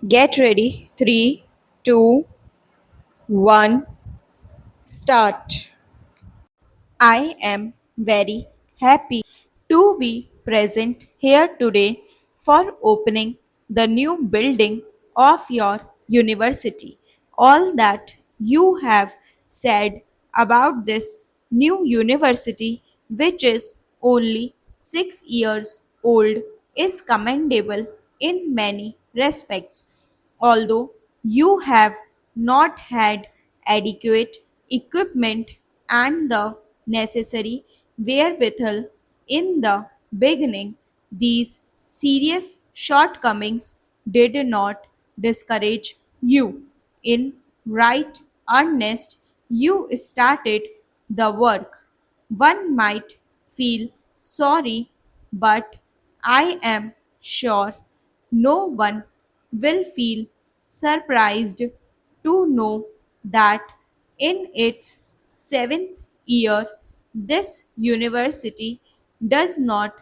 Get ready. Three, two, one, start. I am very happy to be present here today for opening the new building of your university. All that you have said about this new university, which is only 6 years old, is commendable in many respects. Although you have not had adequate equipment and the necessary wherewithal in the beginning, these serious shortcomings did not discourage you. In right earnest, you started the work. One might feel sorry, but I am sure no one will feel surprised to know that in its seventh year, this university does not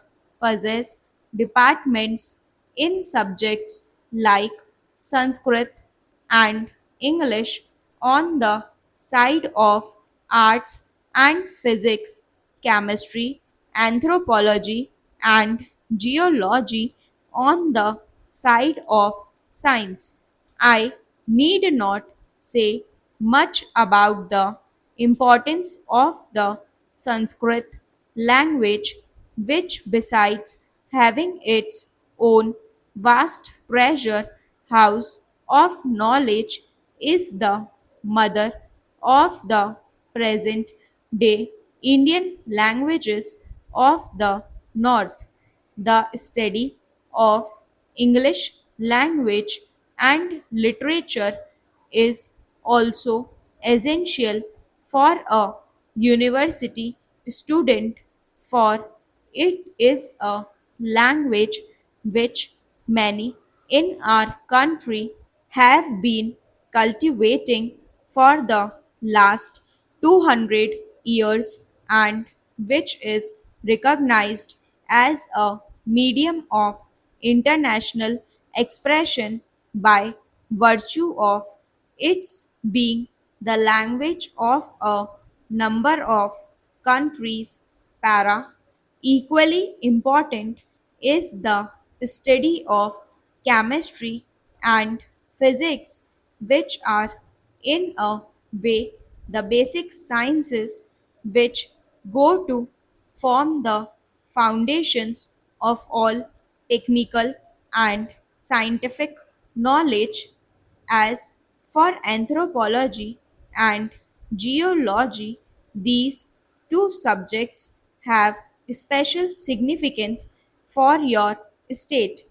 possess departments in subjects like Sanskrit and English on the side of arts and physics, chemistry, anthropology, and geology on the side of science. I need not say much about the importance of the Sanskrit language, which, besides having its own vast treasure house of knowledge, is the mother of the present day Indian languages of the North. The study of English language and literature is also essential for a university student, for it is a language which many in our country have been cultivating for the last 200 years and which is recognized as a medium of international expression by virtue of its being the language of a number of countries. Para equally important is the study of chemistry and physics, which are in a way the basic sciences which go to form the foundations of all technical and scientific knowledge. As for anthropology and geology, these two subjects have special significance for your state,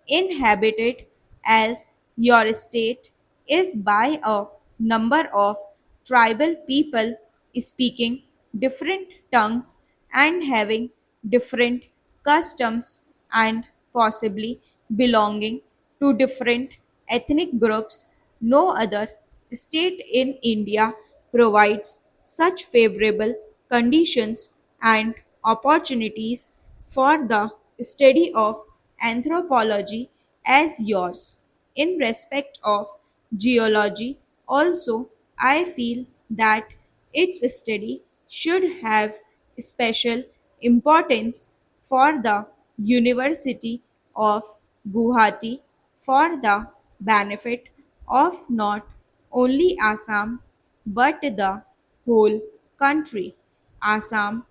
inhabited as your state is by a number of tribal people speaking different tongues and having different customs and possibly belonging to different ethnic groups. No other state in India provides such favorable conditions and opportunities for the study of anthropology as yours. In respect of geology, also, I feel that its study should have special importance for the University of Guwahati for the benefit of not only Assam but the whole country. Assam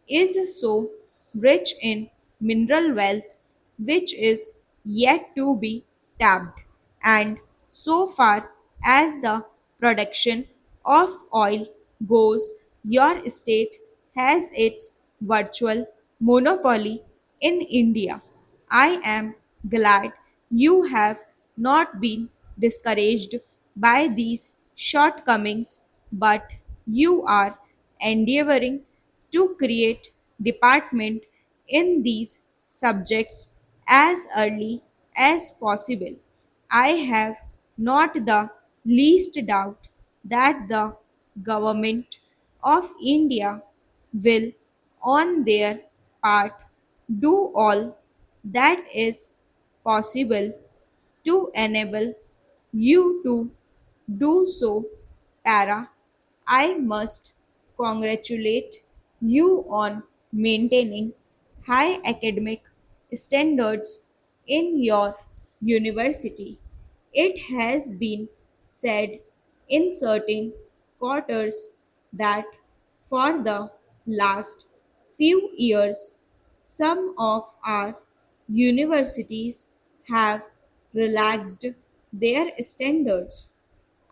is so rich in mineral wealth which is yet to be tapped, and so far as the production of oil goes, your state has its virtual monopoly in India. I am glad you have not been discouraged by these shortcomings, but you are endeavoring to create department in these subjects as early as possible. I have not the least doubt that the government of India will, on their part, do all that is possible to enable you to do so, Para. I must congratulate you on maintaining high academic standards in your university. It has been said in certain quarters that for the last few years, some of our universities have relaxed their standards.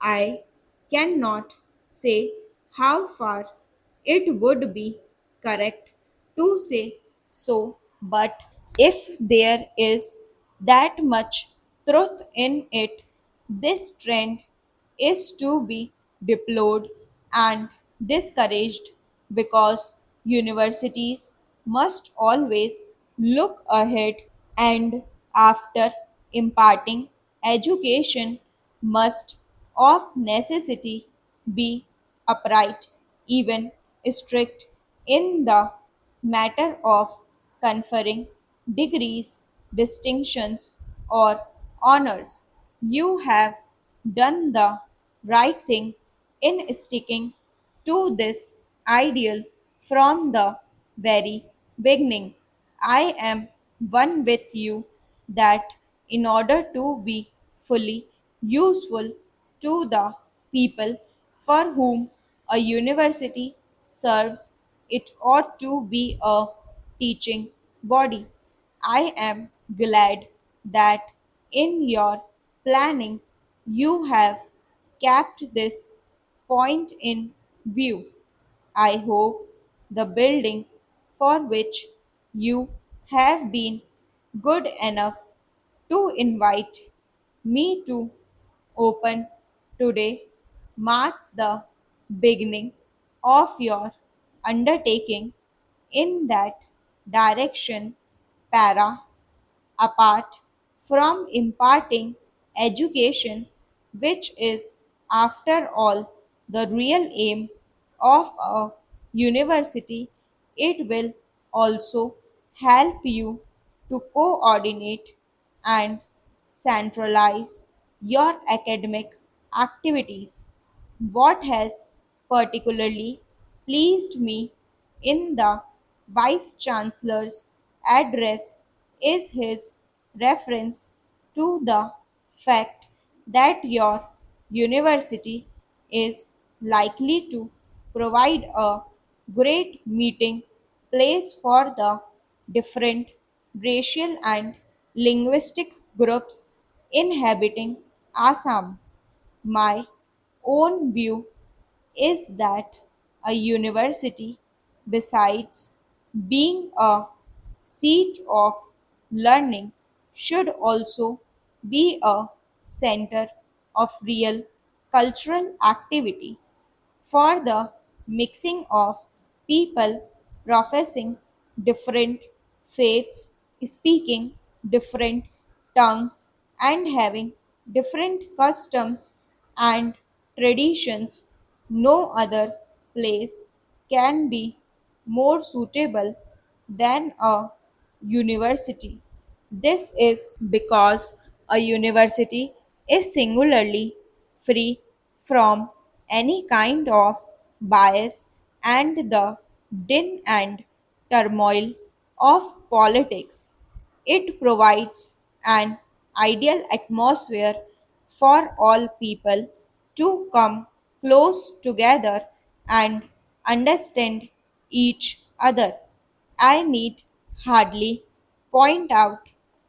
I cannot say how far it would be correct to say so, but if there is that much truth in it, this trend is to be deplored and discouraged because universities must always look ahead and after imparting education must of necessity be upright, even strict in the matter of conferring degrees, distinctions, or honors. You have done the right thing in sticking to this ideal from the very beginning. I am one with you that in order to be fully useful to the people for whom a university serves, it ought to be a teaching body. I am glad that in your planning you have kept this point in view. I hope the building for which you have been good enough to invite me to open today marks the beginning of your undertaking in that direction, Para. Apart from imparting education, which is, after all, the real aim of a university, it will also help you to coordinate and centralize your academic activities. What has particularly pleased me in the Vice Chancellor's address is his reference to the fact that your university is likely to provide a great meeting place for the different racial and linguistic groups inhabiting Assam. My own view is that a university, besides being a seat of learning, should also be a center of real cultural activity for the mixing of people professing different faiths, speaking different tongues, and having different customs and traditions. No other place can be more suitable than a university. This is because a university is singularly free from any kind of bias and the din and turmoil of politics. It provides an ideal atmosphere for all people to come close together and understand each other. I need hardly point out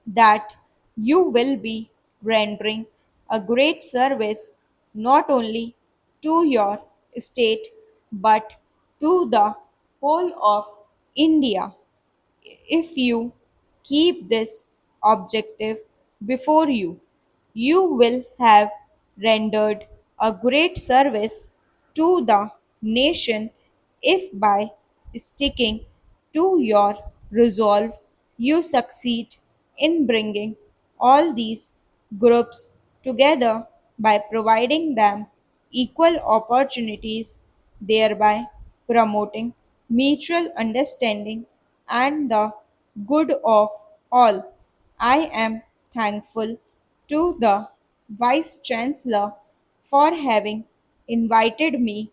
that you will be rendering a great service not only to your state but to the whole of India. If you keep this objective before you, you will have rendered a great service to the nation if by sticking to your resolve you succeed in bringing all these groups together by providing them equal opportunities, thereby promoting mutual understanding and the good of all. I am thankful to the Vice Chancellor, for having invited me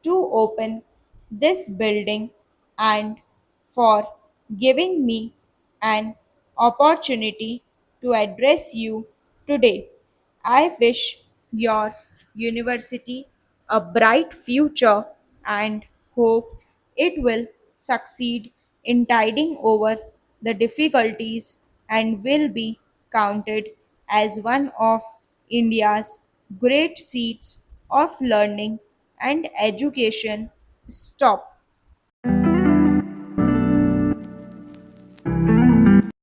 to open this building and for giving me an opportunity to address you today. I wish your university a bright future and hope it will succeed in tiding over the difficulties and will be counted as one of India's great seats of learning and education. Stop.